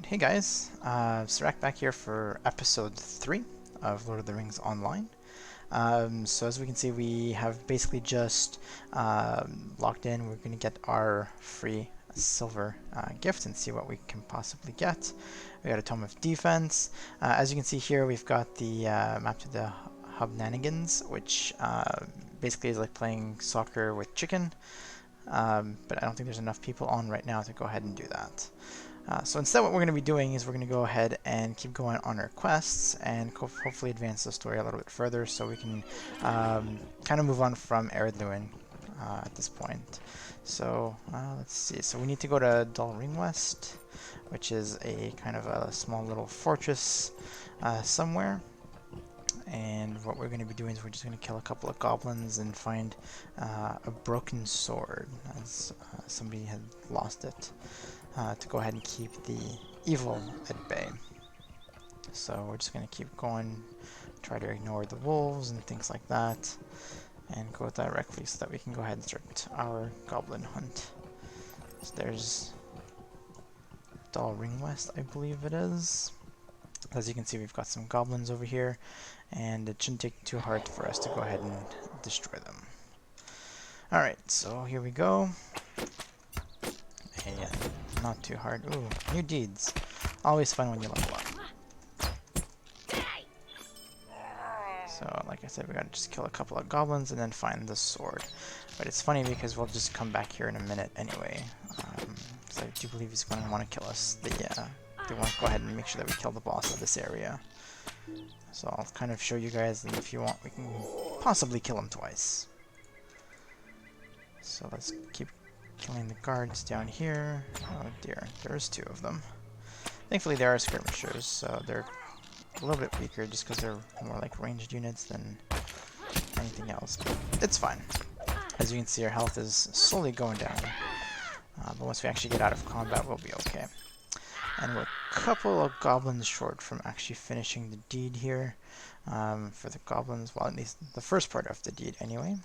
Hey guys, Serac back here for episode 3 of Lord of the Rings Online. So as we can see, we have basically just logged in. We're going to get our free silver gift and see what we can possibly get. We got a Tome of Defense. As you can see here, we've got the map to the Hobnanigans, which basically is like playing soccer with chicken. But I don't think there's enough people on right now to go ahead and do that. So instead what we're going to be doing is we're going to go ahead and keep going on our quests and hopefully advance the story a little bit further so we can kind of move on from Ered Luin at this point. So let's see, so we need to go to Dol Ringwest, which is a kind of a small little fortress somewhere. And what we're going to be doing is we're just going to kill a couple of goblins and find a broken sword, as somebody had lost it. To go ahead and keep the evil at bay. So we're just going to keep going, try to ignore the wolves and things like that, and go directly so that we can go ahead and start our goblin hunt. So there's Dol Ringwest, I believe it is. As you can see, we've got some goblins over here, and it shouldn't take too hard for us to go ahead and destroy them. Alright, so here we go. Not too hard. Ooh, new deeds. Always fun when you level up. So, like I said, we gotta just kill a couple of goblins and then find the sword. But it's funny because we'll just come back here in a minute anyway. So I do believe he's going to want to kill us. They want to go ahead and make sure that we kill the boss of this area. So I'll kind of show you guys, and if you want, we can possibly kill him twice. So let's keep killing the guards down here. Oh dear, there's 2 of them. Thankfully they are skirmishers, so they're a little bit weaker just because they're more like ranged units than anything else. But it's fine. As you can see, our health is slowly going down. But once we actually get out of combat, we'll be okay. And we're a couple of goblins short from actually finishing the deed here for the goblins. Well, at least the first part of the deed anyway.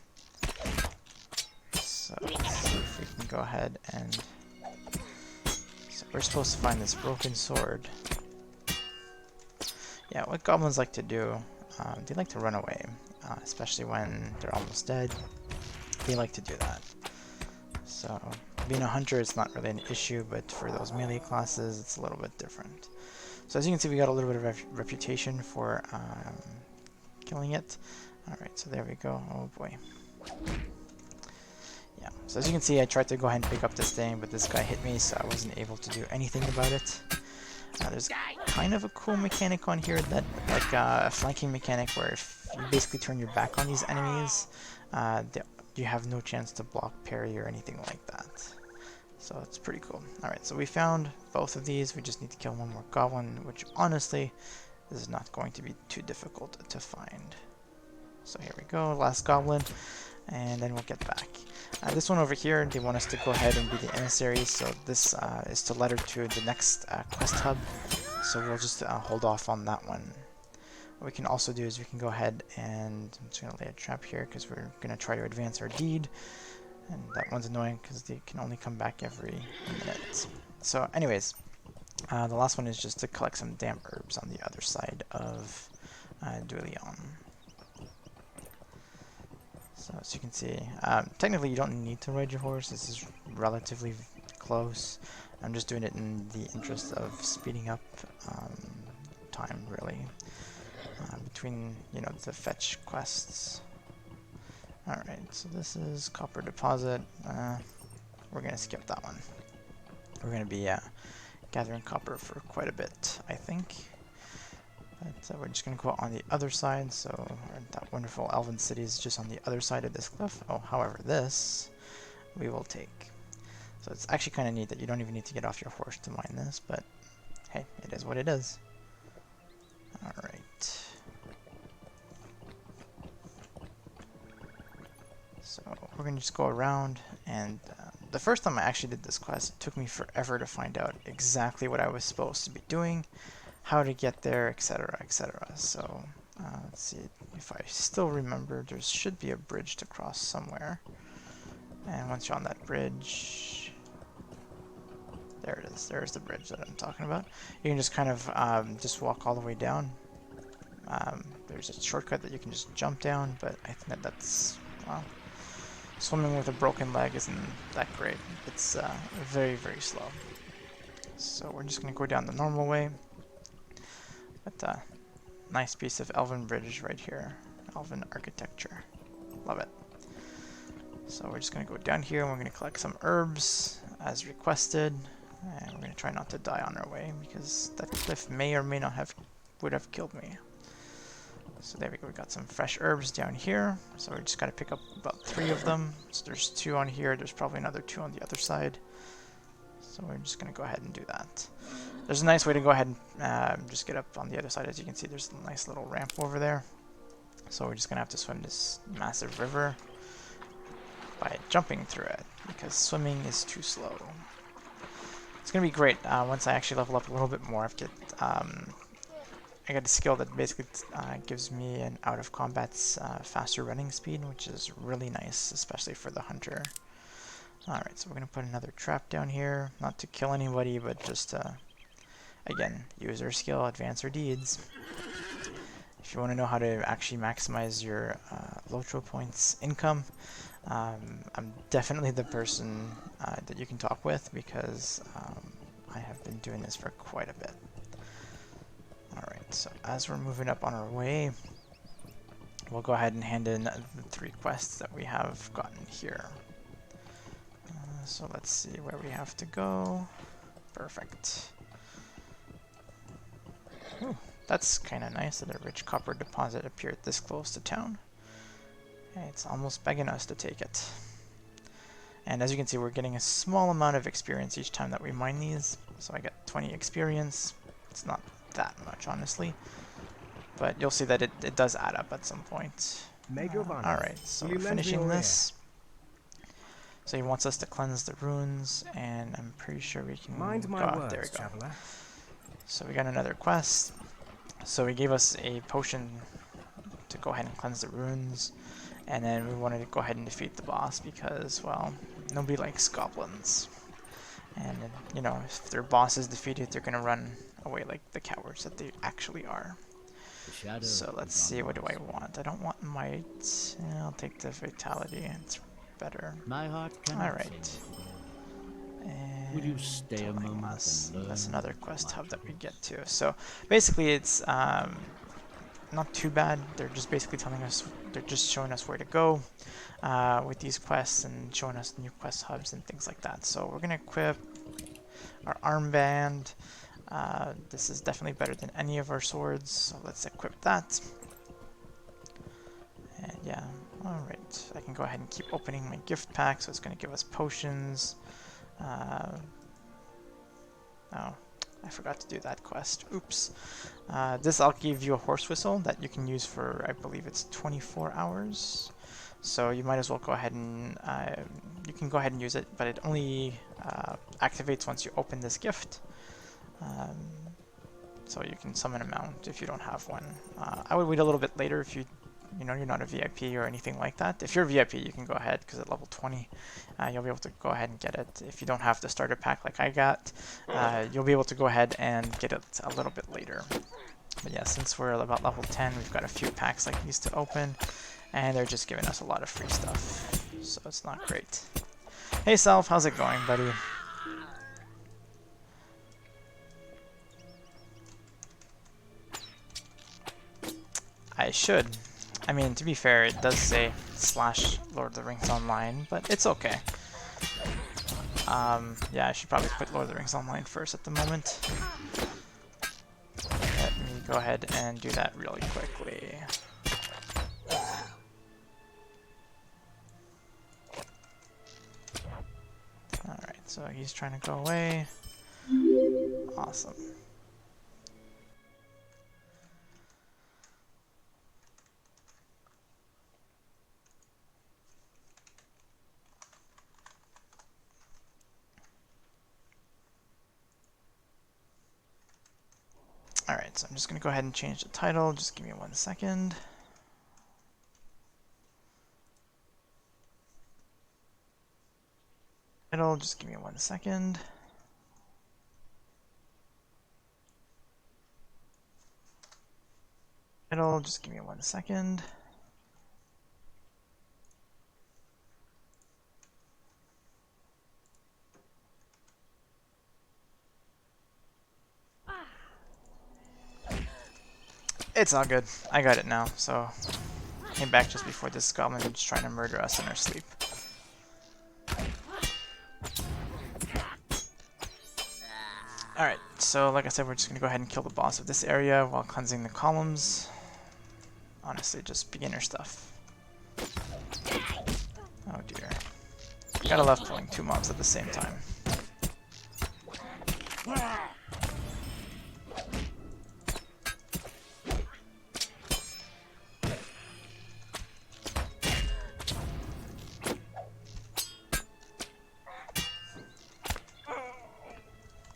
So let's see if we can go ahead and... So we're supposed to find this broken sword. Yeah, what goblins like to do, they like to run away, especially when they're almost dead. They like to do that. So being a hunter is not really an issue, but for those melee classes, it's a little bit different. So as you can see, we got a little bit of reputation for killing it. Alright, so there we go. Oh boy. Yeah, so as you can see, I tried to go ahead and pick up this thing, but this guy hit me, so I wasn't able to do anything about it. There's kind of a cool mechanic on here, that like a flanking mechanic, where if you basically turn your back on these enemies, you have no chance to block, parry, or anything like that. So it's pretty cool. Alright, so we found both of these. We just need to kill one more goblin, which honestly is not going to be too difficult to find. So here we go, last goblin, and then we'll get back. This one over here, they want us to go ahead and be the emissaries, so this is to let her to the next quest hub, so we'll just hold off on that one. What we can also do is we can go ahead and... I'm just going to lay a trap here because we're going to try to advance our deed, and that one's annoying because they can only come back every minute. So anyways, the last one is just to collect some damp herbs on the other side of Duilion. So as you can see, technically you don't need to ride your horse. This is relatively close. I'm just doing it in the interest of speeding up time, really, between, you know, the fetch quests. Alright, so this is Copper Deposit. We're going to skip that one. We're going to be gathering copper for quite a bit, I think. But we're just going to go on the other side, so that wonderful elven city is just on the other side of this cliff. Oh, however, this we will take. So it's actually kind of neat that you don't even need to get off your horse to mine this, but hey, it is what it is. Alright. So we're going to just go around, and the first time I actually did this quest, it took me forever to find out exactly what I was supposed to be doing, how to get there, etc., etc. So let's see if I still remember. There should be a bridge to cross somewhere, and once you're on that bridge, There it is. There's the bridge that I'm talking about. You can just kind of just walk all the way down. There's a shortcut that you can just jump down, but I think that that's, well, swimming with a broken leg isn't that great. It's very, very slow. So we're just going to go down the normal way. But nice piece of elven bridge right here. Elven architecture. Love it. So we're just going to go down here and we're going to collect some herbs as requested. And we're going to try not to die on our way because that cliff may or may not would have killed me. So there we go, we got some fresh herbs down here. So we just got to pick up about 3 of them. So there's 2 on here, there's probably another 2 on the other side. So we're just going to go ahead and do that. There's a nice way to go ahead and just get up on the other side. As you can see, there's a nice little ramp over there. So we're just going to have to swim this massive river by jumping through it, because swimming is too slow. It's going to be great once I actually level up a little bit more. I got a skill that basically gives me an out of combat's faster running speed, which is really nice, especially for the hunter. Alright, so we're going to put another trap down here, not to kill anybody, but just to, again, use our skill, advance our deeds. If you want to know how to actually maximize your Lotro points income, I'm definitely the person that you can talk with, because I have been doing this for quite a bit. Alright, so as we're moving up on our way, we'll go ahead and hand in the 3 quests that we have gotten here. So let's see where we have to go. Perfect. Ooh, that's kind of nice that a rich copper deposit appeared this close to town. It's almost begging us to take it. And as you can see, we're getting a small amount of experience each time that we mine these. So I get 20 experience. It's not that much, honestly, but you'll see that it does add up at some point. Alright, so we're finishing this. So he wants us to cleanse the runes, and I'm pretty sure we can go out. There we go. Traveler. So we got another quest. So he gave us a potion to go ahead and cleanse the runes, and then we wanted to go ahead and defeat the boss because, well, nobody likes goblins. And, you know, if their boss is defeated, they're going to run away like the cowards that they actually are. So let's see, what do I want? I don't want might. I'll take the vitality, it's better. My heart Alright. And would you stay a moment? That's another quest hub that we get to. So basically it's not too bad. They're just basically telling us, they're just showing us where to go with these quests and showing us new quest hubs and things like that. So we're going to equip our armband. This is definitely better than any of our swords, so let's equip that. And yeah, alright. I can go ahead and keep opening my gift pack, so it's going to give us potions. Oh, I forgot to do that quest. Oops. This I'll give you a horse whistle that you can use for, I believe it's 24 hours. So you might as well go ahead and, you can go ahead and use it, but it only activates once you open this gift. So you can summon a mount if you don't have one. I would wait a little bit later if you know, you're not a VIP or anything like that. If you're a VIP, you can go ahead, because at level 20, you'll be able to go ahead and get it. If you don't have the starter pack like I got, you'll be able to go ahead and get it a little bit later. But yeah, since we're about level 10, we've got a few packs like these to open, and they're just giving us a lot of free stuff, so it's not great. Hey Self, how's it going, buddy? I should. I mean, to be fair, it does say / Lord of the Rings Online, but it's okay. Yeah, I should probably put Lord of the Rings Online first at the moment. Let me go ahead and do that really quickly. Alright, so he's trying to go away. Awesome. Alright, so I'm just going to go ahead and change the title. Just give me 1 second. Title, just give me 1 second. It'll just give me 1 second. It's all good. I got it now, so came back just before this goblin was trying to murder us in our sleep. Alright, so like I said, we're just going to go ahead and kill the boss of this area while cleansing the columns. Honestly, just beginner stuff. Oh dear. Gotta love killing 2 mobs at the same time.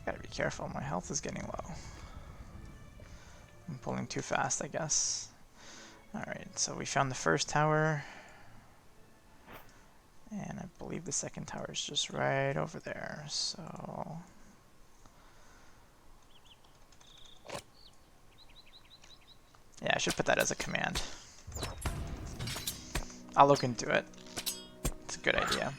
Gotta be careful, my health is getting low. I'm pulling too fast, I guess. Alright, so we found the first tower. And I believe the second tower is just right over there, so... yeah, I should put that as a command. I'll look into it. It's a good idea.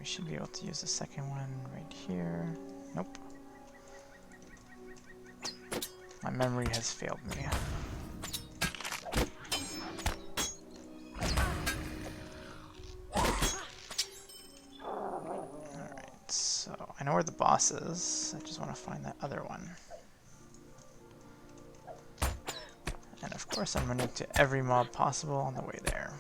Should be able to use the second one right here. Nope. My memory has failed me. Alright, so I know where the boss is. I just want to find that other one. And of course I'm running to every mob possible on the way there.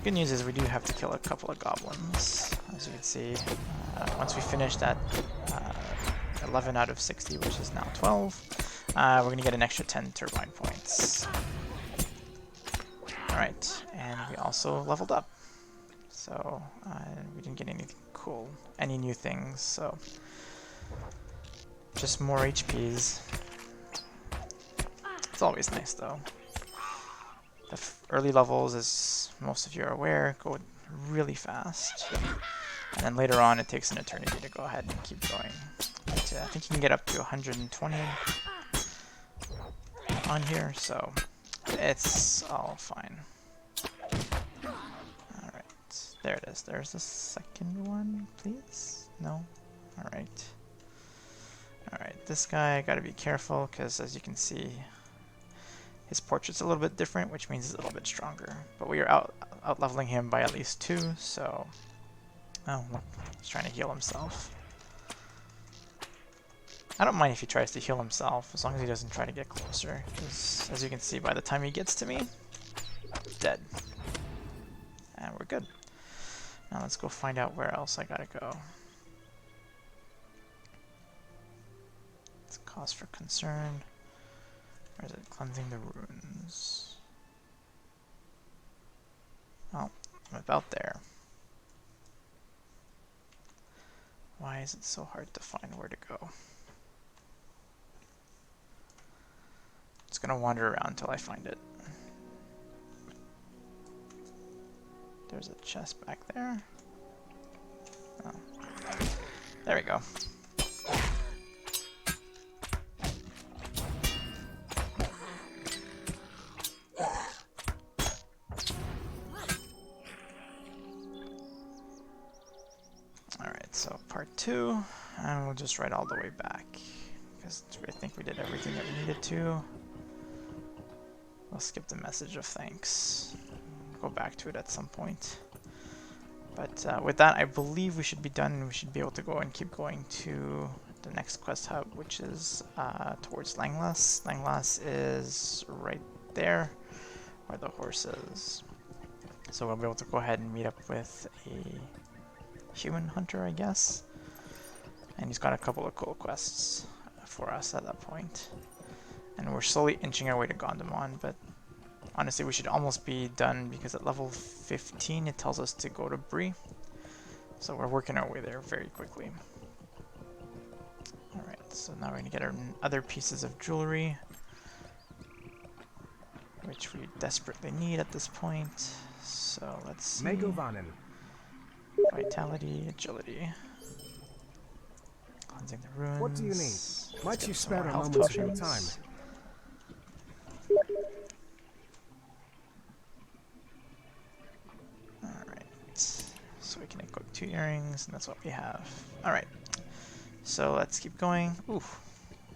Good news is we do have to kill a couple of goblins, as you can see. Once we finish that 11 out of 60, which is now 12, we're going to get an extra 10 turbine points. Alright, and we also leveled up. So we didn't get anything cool, any new things, so just more HPs. It's always nice though. The early levels, as most of you are aware, go really fast. And then later on, it takes an eternity to go ahead and keep going. But, I think you can get up to 120 on here, so it's all fine. Alright, there it is. There's the second one, please? No? Alright. Alright, this guy, gotta be careful, because as you can see, his portrait's a little bit different, which means he's a little bit stronger. But we are out leveling him by at least 2, so... oh, look, he's trying to heal himself. I don't mind if he tries to heal himself, as long as he doesn't try to get closer. Because, as you can see, by the time he gets to me, dead. And we're good. Now let's go find out where else I gotta go. It's cause for concern. Or is it cleansing the runes? Oh, I'm about there. Why is it so hard to find where to go? Just gonna wander around until I find it. There's a chest back there. Oh. There we go. Alright, so part 2, and we'll just write all the way back, because I think we did everything that we needed to. We'll skip the message of thanks. Go back to it at some point. But with that, I believe we should be done, and we should be able to go and keep going to the next quest hub, which is towards Langlass. Langlass is right there, where the horse is. So we'll be able to go ahead and meet up with a human hunter, I guess. And he's got a couple of cool quests for us at that point. And we're slowly inching our way to Gondomon, but honestly we should almost be done, because at level 15 it tells us to go to Bree. So we're working our way there very quickly. Alright, so now we're going to get our other pieces of jewelry. which we desperately need at this point. So let's see. Megovanen. Vitality, agility. Cleansing the ruins. What do you need? Might you spare a health moment of your potions. time? Alright. So we can equip 2 earrings, and that's what we have. Alright. So let's keep going. Ooh,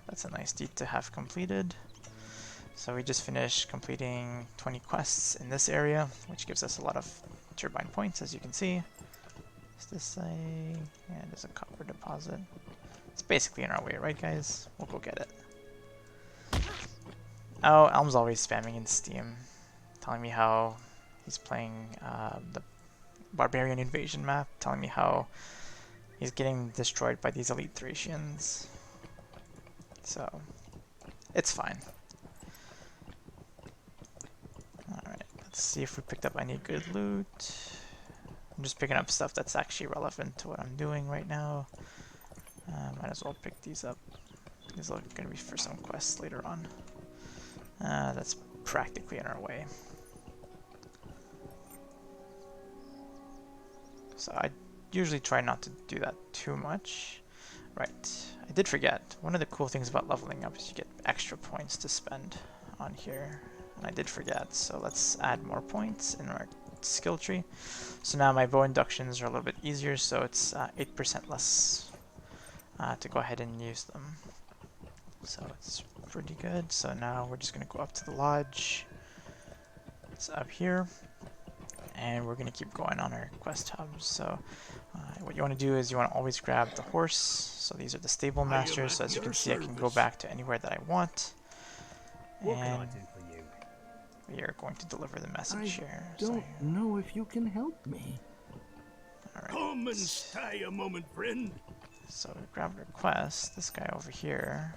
that's a nice deed to have completed. So we just finished completing 20 quests in this area, which gives us a lot of turbine points, as you can see. Is this a... yeah, there's a copper deposit. It's basically in our way, right guys? We'll go get it. Oh, Elm's always spamming in Steam, telling me how he's playing the Barbarian Invasion map, telling me how he's getting destroyed by these elite Thracians. So, it's fine. Alright, let's see if we picked up any good loot. I'm just picking up stuff that's actually relevant to what I'm doing right now. Might as well pick these up. These are going to be for some quests later on. That's practically in our way. So I usually try not to do that too much. Right, I did forget. One of the cool things about leveling up is you get extra points to spend on here. And I did forget, so let's add more points in our skill tree. So now my bow inductions are a little bit easier, so it's 8% less to go ahead and use them. So it's pretty good. So now we're just going to go up to the lodge. It's up here. And we're going to keep going on our quest hubs. So what you want to do is you want to always grab the horse. So these are the stable masters. So as you can see, I can go back to anywhere that I want. What can I And do for you? we are going to deliver the message here. Don't know if you can help me. Alright. Come and stay a moment, friend. So we grabbed our quest. This guy over here.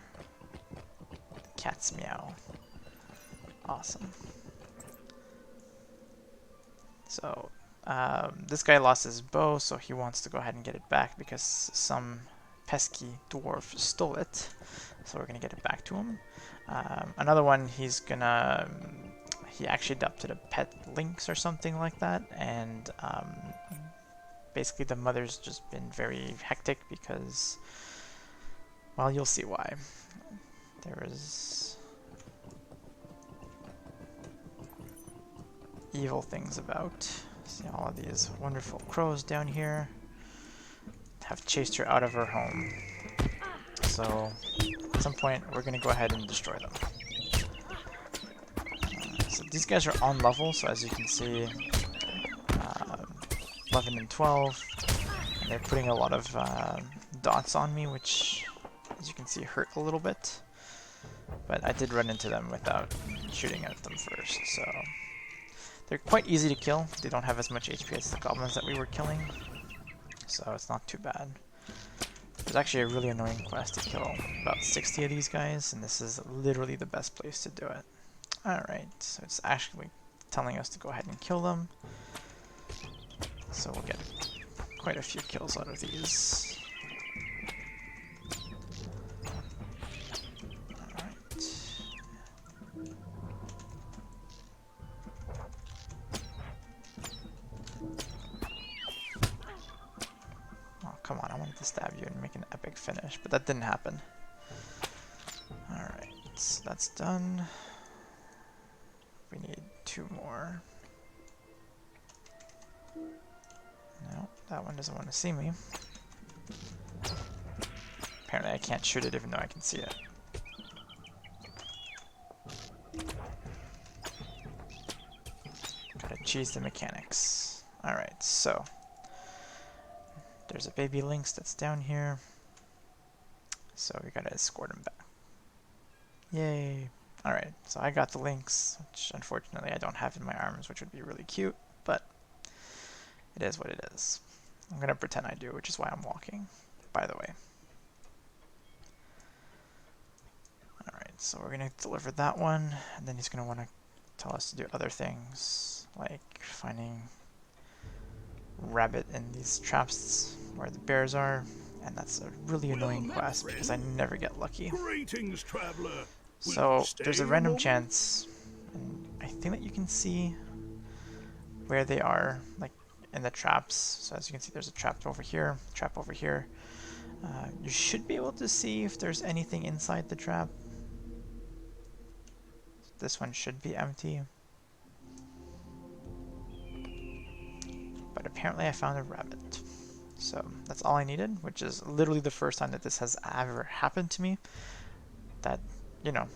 The cat's meow. Awesome. So this guy lost his bow, so he wants to go ahead and get it back because some pesky dwarf stole it. So we're gonna get it back to him. Another one, he's gonna he actually adopted a pet lynx or something like that, and basically the mother's just been very hectic because, well, you'll see why. There is evil things about. See all of these wonderful crows down here have chased her out of her home. So at some point we're going to go ahead and destroy them. So these guys are on level, so as you can see 11 and 12, and they're putting a lot of dots on me, which as you can see hurt a little bit, but I did run into them without shooting at them first. So they're quite easy to kill. They don't have as much HP as the goblins that we were killing, so it's not too bad. There's actually a really annoying quest to kill about 60 of these guys, and this is literally the best place to do it. Alright, so it's actually telling us to go ahead and kill them. So we'll get quite a few kills out of these. Alright. Oh, come on, I wanted to stab you and make an epic finish, but that didn't happen. Alright, so that's done. We need 2 more. No, that one doesn't want to see me. Apparently I can't shoot it even though I can see it. Gotta cheese the mechanics. Alright, so there's a baby lynx that's down here. So we gotta escort him back. Yay! Alright, so I got the lynx, which unfortunately I don't have in my arms, which would be really cute, but it is what it is. I'm gonna pretend I do, which is why I'm walking, by the way. Alright, so we're gonna deliver that one, and then he's gonna want to tell us to do other things, like finding rabbit in these traps where the bears are, and that's a really annoying quest because I never get lucky. Greetings, traveler. So there's a random chance, and I think that you can see where they are, like in the traps. So as you can see, there's a trap over here, trap over here. You should be able to see if there's anything inside the trap. This one should be empty. But apparently I found a rabbit. So that's all I needed, which is literally the first time that this has ever happened to me. That, you know,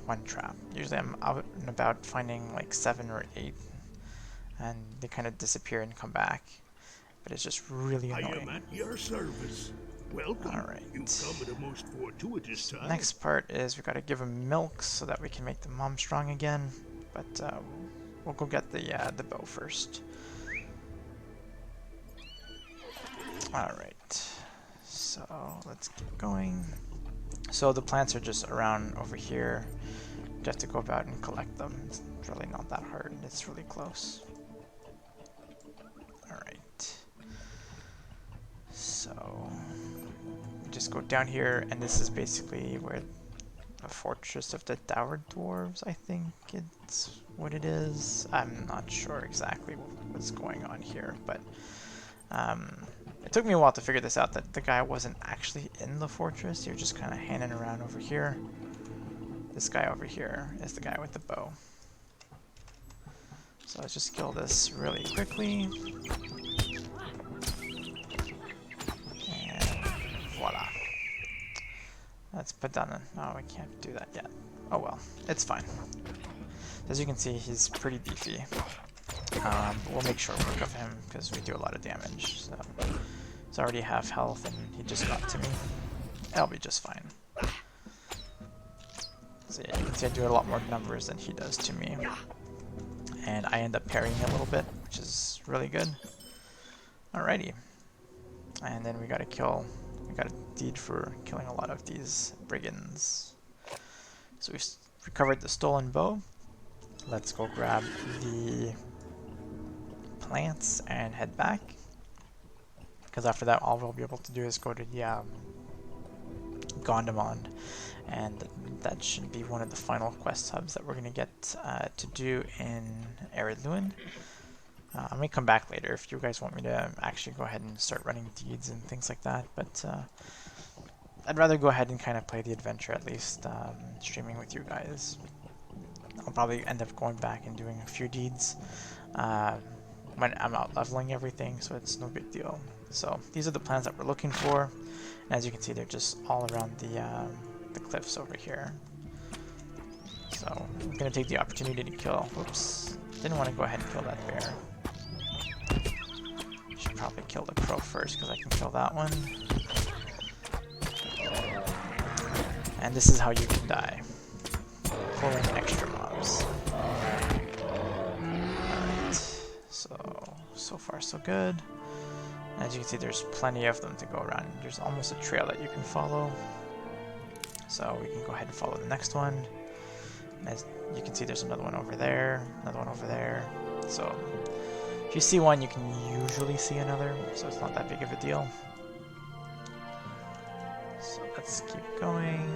one trap. Usually I'm out and about finding like 7 or 8, and they kind of disappear and come back. But it's just really I am annoying. at your service. Welcome. Alright. You come at a most fortuitous time. Next part is we gotta give him milk so that we can make the mom strong again. But we'll go get the bow first. Alright, so let's keep going. So the plants are just around over here. You have to go about and collect them. It's really not that hard. It's really close. Alright. So we just go down here, and this is basically where the Fortress of the Dour Dwarves, I think it's what it is. I'm not sure exactly what's going on here, but it took me a while to figure this out, that the guy wasn't actually in the fortress. He was just kind of hanging around over here. This guy over here is the guy with the bow. So let's just kill this really quickly. And voila. Let's put down a... Oh, we can't do that yet. Oh well, it's fine. As you can see, he's pretty beefy. We'll make short work of him because we do a lot of damage. So he's already half health and he just got to me. I'll be just fine. So yeah, you can see I do a lot more numbers than he does to me. And I end up parrying a little bit, which is really good. Alrighty. And then we got a deed for killing a lot of these brigands. So we've recovered the stolen bow. Let's go grab the plants and head back, because after that all we'll be able to do is go to the Gondamon, and that should be one of the final quest hubs that we're going to get to do in Ered Luin. I may come back later if you guys want me to actually go ahead and start running deeds and things like that, but I'd rather go ahead and kind of play the adventure, at least streaming with you guys. I'll probably end up going back and doing a few deeds when I'm out leveling everything, so it's no big deal. So these are the plans that we're looking for, and as you can see, they're just all around the cliffs over here. So I'm gonna take the opportunity to kill. Whoops! Didn't want to go ahead and kill that bear. Should probably kill the crow first because I can kill that one. And this is how you can die. Pulling extra mobs. Alright, so far so good. As you can see, there's plenty of them to go around. There's almost a trail that you can follow. So we can go ahead and follow the next one. And as you can see, there's another one over there, another one over there. So if you see one, you can usually see another, so it's not that big of a deal. So let's keep going.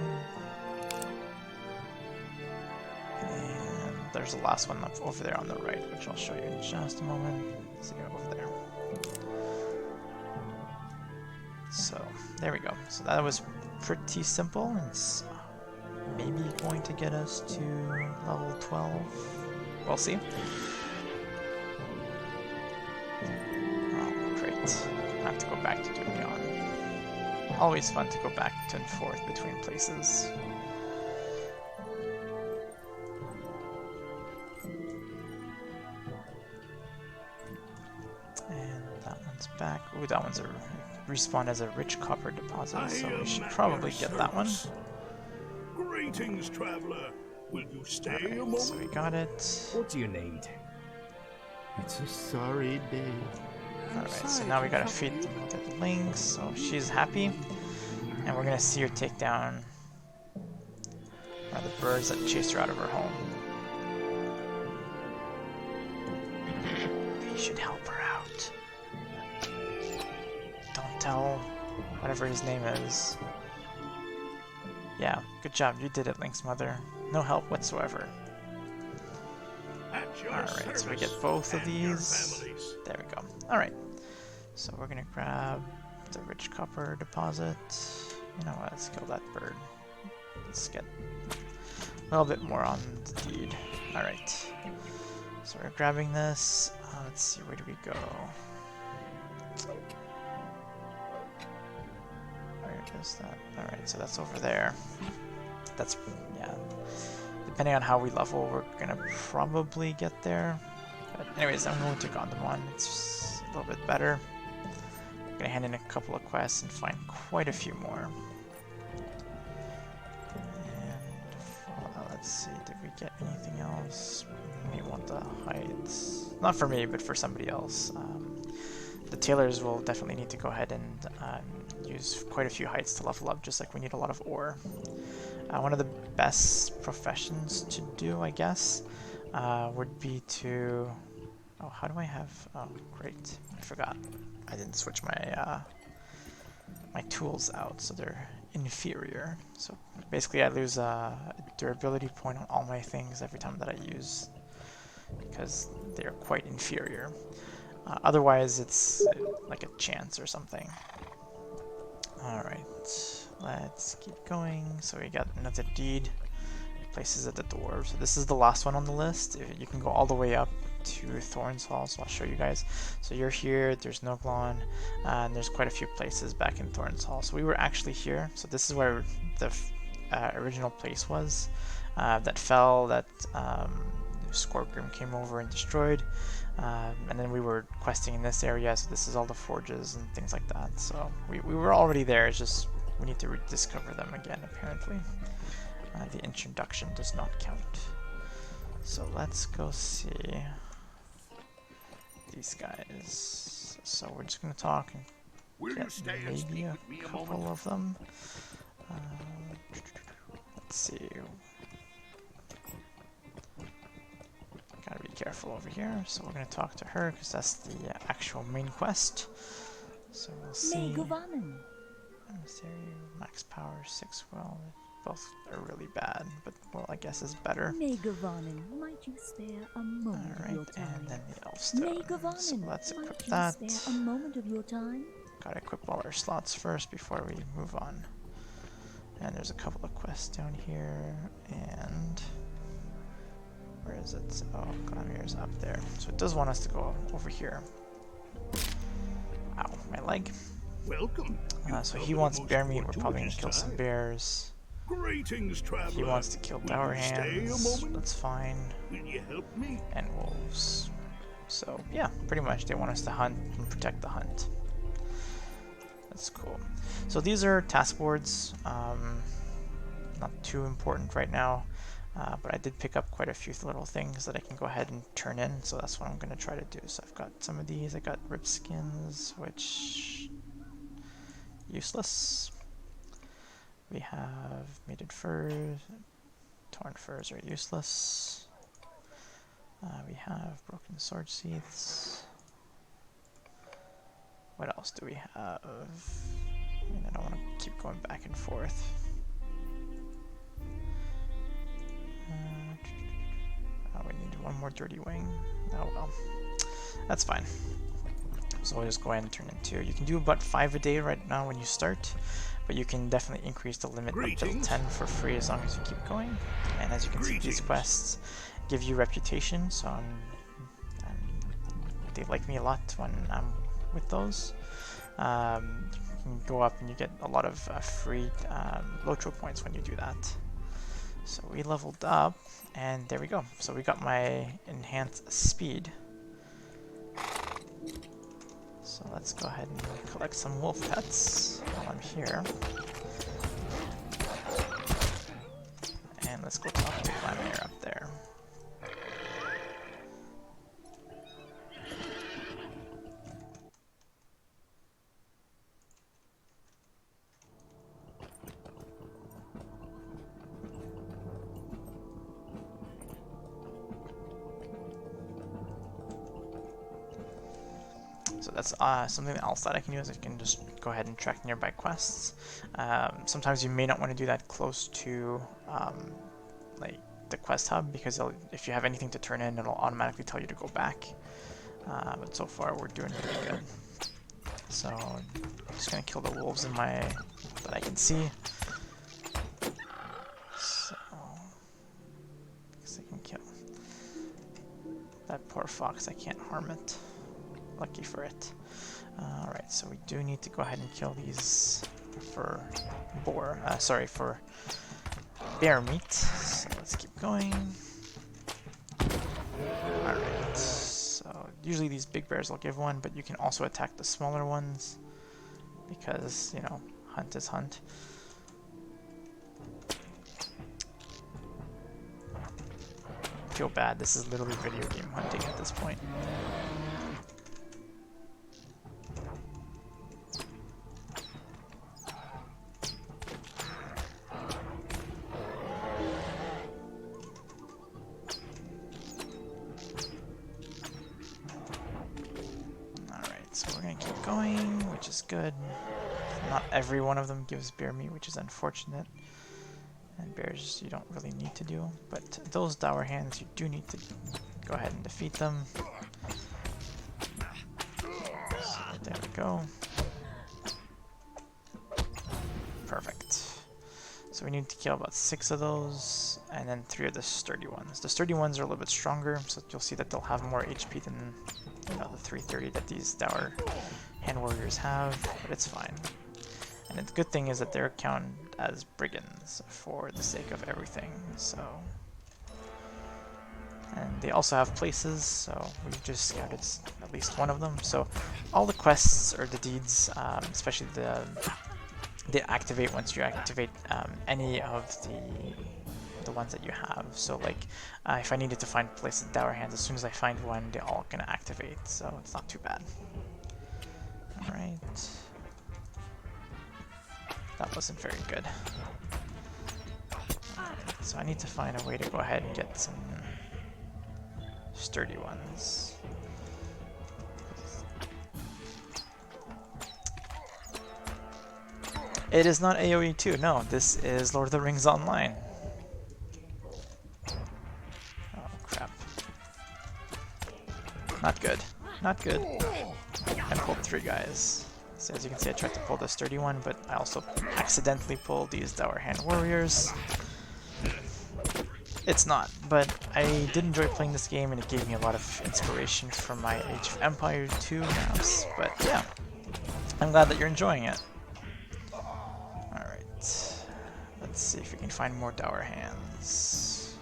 And there's the last one up over there on the right, which I'll show you in just a moment. See over there. So there we go. So that was pretty simple. It's maybe going to get us to level 12. We'll see. Oh, great. I have to go back to Dubion. Always fun to go back and forth between places. And that one's back. Ooh, that one's a respawn as a rich copper deposit, so we should probably get that one. Greetings, traveler. Will you stay a Alright, moment? so we got it. What do you need? It's a sorry day. Alright, so now we gotta feed the lynx, so she's happy. And we're gonna see her take down the birds that chased her out of her home. We should help her out. Don't tell whatever his name is. Yeah, good job, you did it, Lynx Mother. No help whatsoever. At At your Alright, so we service get both of and your these. families. There we go. Alright. So we're gonna grab the rich copper deposit. You know what, let's kill that bird. Let's get a little bit more on the deed. Alright. So we're grabbing this. Let's see, where do we go? Where is that? Alright, so that's over there. That's, yeah. Depending on how we level, we're gonna probably get there. But anyways, I'm going to Gondamon. It's a little bit better. I'm gonna hand in a couple of quests and find quite a few more. And let's see, did we get anything else? We want the hides. Not for me, but for somebody else. The tailors will definitely need to go ahead and use quite a few hides to level up, just like we need a lot of ore. One of the best professions to do, I guess, would be to... Oh, how do I have... Oh, great. I forgot. I didn't switch my my tools out, so they're inferior. So basically I lose a durability point on all my things every time that I use, because they're quite inferior. Otherwise it's like a chance or something. Alright, let's keep going. So we got another deed. Places at the door. So this is the last one on the list. You can go all the way up to Thorns Hall, so I'll show you guys. So you're here, there's Noglon, and there's quite a few places back in Thorns Hall. So we were actually here. So this is where the original place was that fell, that Scorpgrim came over and destroyed. And then we were questing in this area, so this is all the forges and things like that. So we were already there, it's just we need to rediscover them again, apparently. The introduction does not count. So let's go see these guys. So we're just going to talk and Will you get stay and maybe speak a with me a couple moment? of them. Let's see. Gotta be careful over here. So we're going to talk to her because that's the actual main quest. So we'll see. Max power 6. Well, both are really bad, but well, I guess is better. Megavanen, might you spare a moment of your Alright, time? and then the Elfstone. So Megavanen, let's equip might you that. spare a moment of your time? Gotta equip all our slots first before we move on. And there's a couple of quests down here, and where is it? Oh, Glamir's up there. So it does want us to go over here. Ow, my leg. Welcome. So You've he come wants at a bear most meat. We're probably gonna kill fortuitous some time. bears. Greetings, traveler. He wants to kill Will Dour you stay a Hands. moment? That's fine. Will you help me? And wolves. So yeah, pretty much they want us to hunt and protect the hunt. That's cool. So these are task boards. Not too important right now, but I did pick up quite a few little things that I can go ahead and turn in. So that's what I'm going to try to do. So I've got some of these. I got rib skins, which useless. We have mated furs. Torn furs are useless. We have broken sword sheaths. What else do we have? I mean, I don't want to keep going back and forth. Oh, we need one more dirty wing. Oh well. That's fine. So we'll just go ahead and turn in 2. You can do about 5 a day right now when you start, but you can definitely increase the limit up to 10 for free as long as you keep going. And as you can see, these quests give you reputation, so they like me a lot when I'm with those. You can go up and you get a lot of free Lotro points when you do that. So we leveled up, and there we go. So we got my enhanced speed. So let's go ahead and collect some wolf pets while I'm here. And let's go talk to Glamir up there. So that's something else that I can use. I can just go ahead and track nearby quests. Sometimes you may not want to do that close to like the quest hub, because if you have anything to turn in, it'll automatically tell you to go back. But so far we're doing pretty good. So I'm just gonna kill the wolves that I can see. So I can kill that poor fox. I can't harm it. Lucky for it. Alright, so we do need to go ahead and kill these for for bear meat. So let's keep going. Alright, so usually these big bears will give one, but you can also attack the smaller ones because, you know, hunt is hunt. I feel bad, this is literally video game hunting at this point. Which is good. Not every one of them gives bear meat, which is unfortunate. And bears you don't really need to do, but those dour hands you do need to go ahead and defeat them. So there we go. Perfect. So we need to kill about 6 of those, and then 3 of the sturdy ones. The sturdy ones are a little bit stronger, so you'll see that they'll have more HP than, you know, the 330 that these dour hand warriors have, but it's fine. And the good thing is that they're counted as brigands for the sake of everything, so... And they also have places, so we just scouted at least one of them. So all the quests, or the deeds, especially they activate once you activate any of the ones that you have. So like, if I needed to find places with dour hands, as soon as I find one, they're all gonna activate, so it's not too bad. Alright. That wasn't very good. Alright, so I need to find a way to go ahead and get some sturdy ones. It is not AoE 2, no, this is Lord of the Rings Online. Oh crap. Not good. Not good. I pulled 3 guys. So as you can see, I tried to pull the sturdy one, but I also accidentally pulled these dour hand warriors. It's not, but I did enjoy playing this game, and it gave me a lot of inspiration from my Age of Empire 2 maps. But yeah, I'm glad that you're enjoying it. Alright, let's see if we can find more dour hands.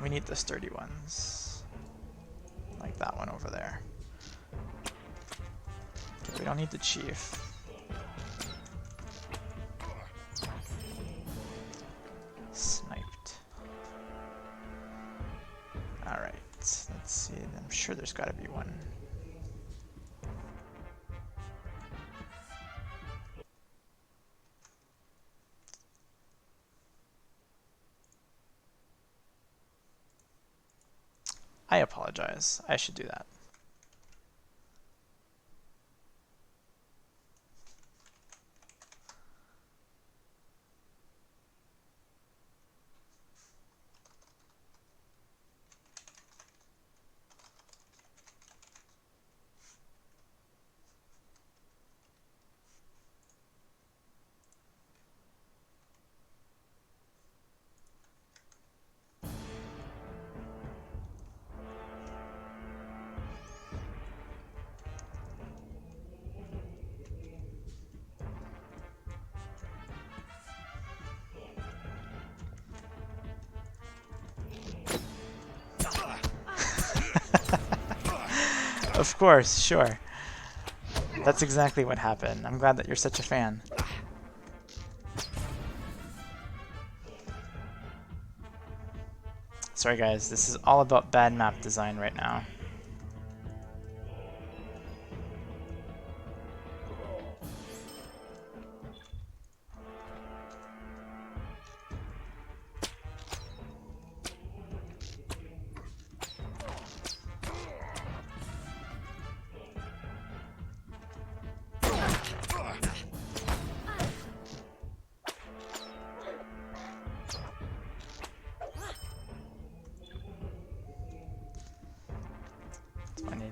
We need the sturdy ones. Like that one over there. Okay, we don't need the chief. Sniped. Alright, let's see. I'm sure there's gotta be one. I apologize. I should do that. Of course, sure. That's exactly what happened. I'm glad that you're such a fan. Sorry guys, this is all about bad map design right now.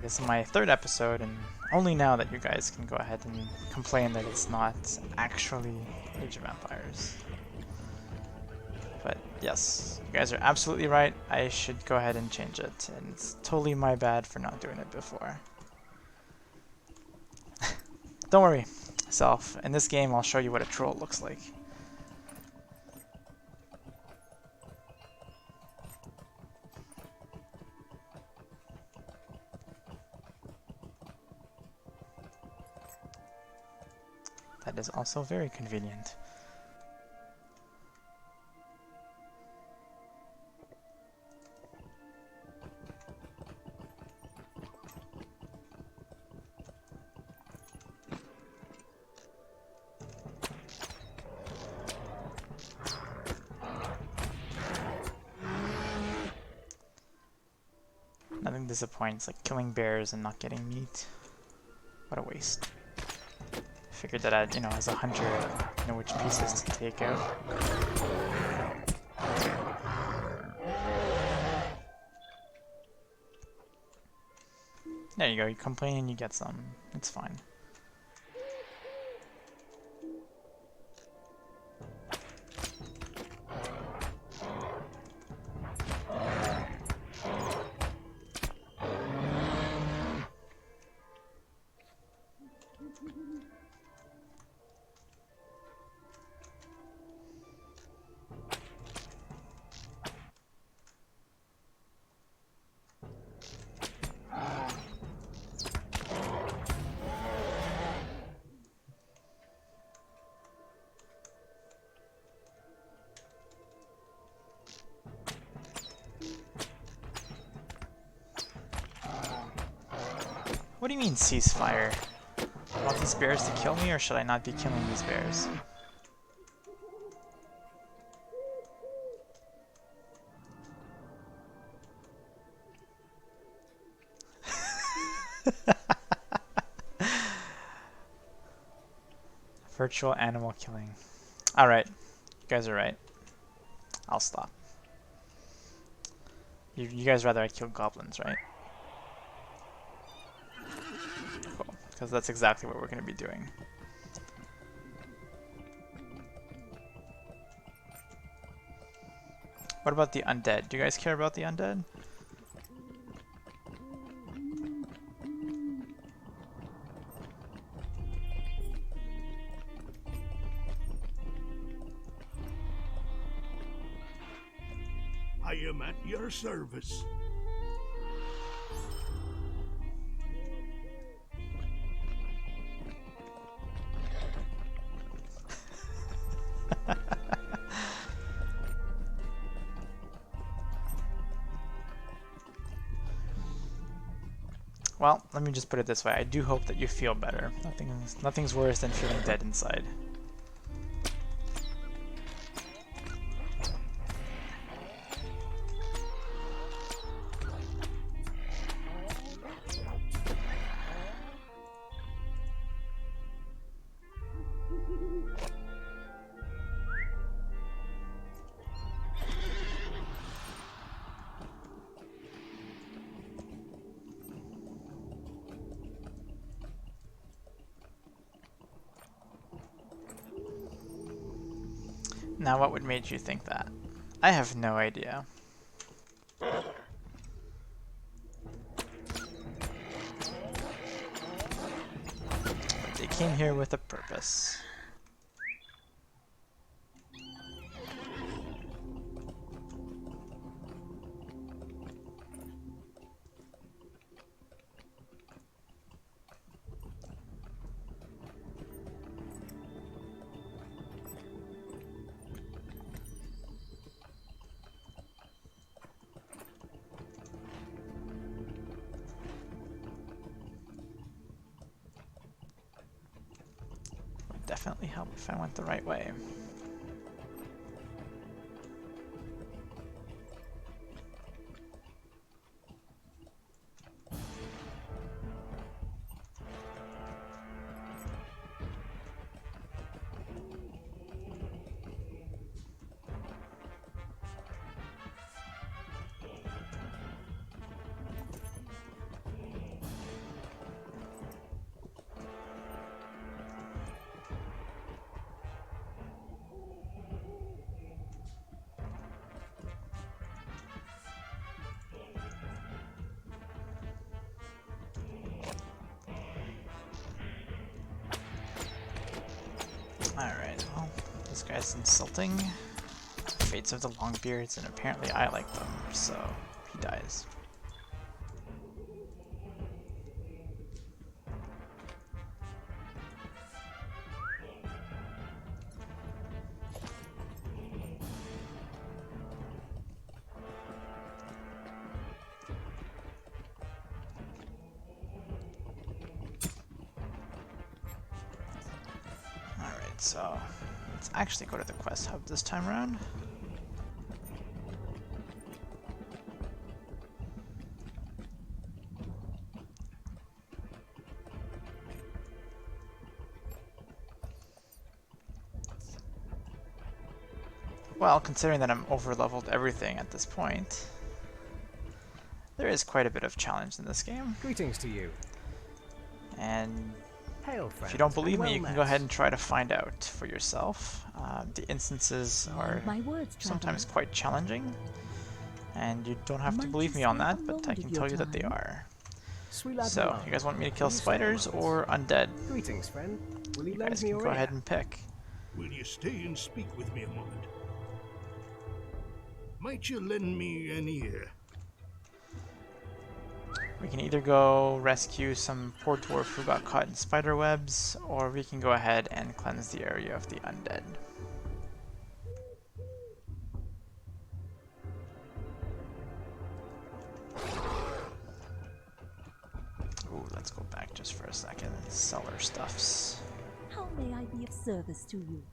this is my third episode, and only now that you guys can go ahead and complain that it's not actually Age of Empires. But yes, you guys are absolutely right. I should go ahead and change it, and it's totally my bad for not doing it before. Don't worry, self. In this game, I'll show you what a troll looks like. That is also very convenient. Nothing disappoints like killing bears and not getting meat. What a waste. Figured that I'd, as a hunter, know which pieces to take out. There you go, you complain and you get some. It's fine. What do you mean ceasefire? I want these bears to kill me, or should I not be killing these bears? Virtual animal killing. Alright, you guys are right. I'll stop. You guys rather I kill goblins, right? Cool, because that's exactly what we're going to be doing. What about the undead? Do you guys care about the undead? I am at your service. Well, let me just put it this way. I do hope that you feel better. Nothing's worse than feeling dead inside. Now, what would made you think that? I have no idea. But they came here with a purpose. Definitely help if I went the right way. This guy's insulting fates of the Longbeards, and apparently I like them, so he dies. Alright, so let's actually go to the quest hub this time around. Well, considering that I'm over-leveled everything at this point, there is quite a bit of challenge in this game. Greetings to you. And Hail, if friend. you don't believe and me, you well can go met. ahead and try to find out for yourself. The instances are Mind my words, sometimes traveler. quite challenging, and you don't have to Might believe you me on spare that, a but I moment can of tell your you that they time? are. Sweet lad So, Malone. you guys want me to kill Will you stay a spiders moment? or undead? Greetings, friend. Will you You lend guys me can your go ear? ahead and pick. Will you stay and speak with me a moment? Might you lend me an ear? We can either go rescue some poor dwarf who got caught in spider webs, or we can go ahead and cleanse the area of the undead. Ooh, let's go back just for a second and sell our stuffs. How may I be of service to you?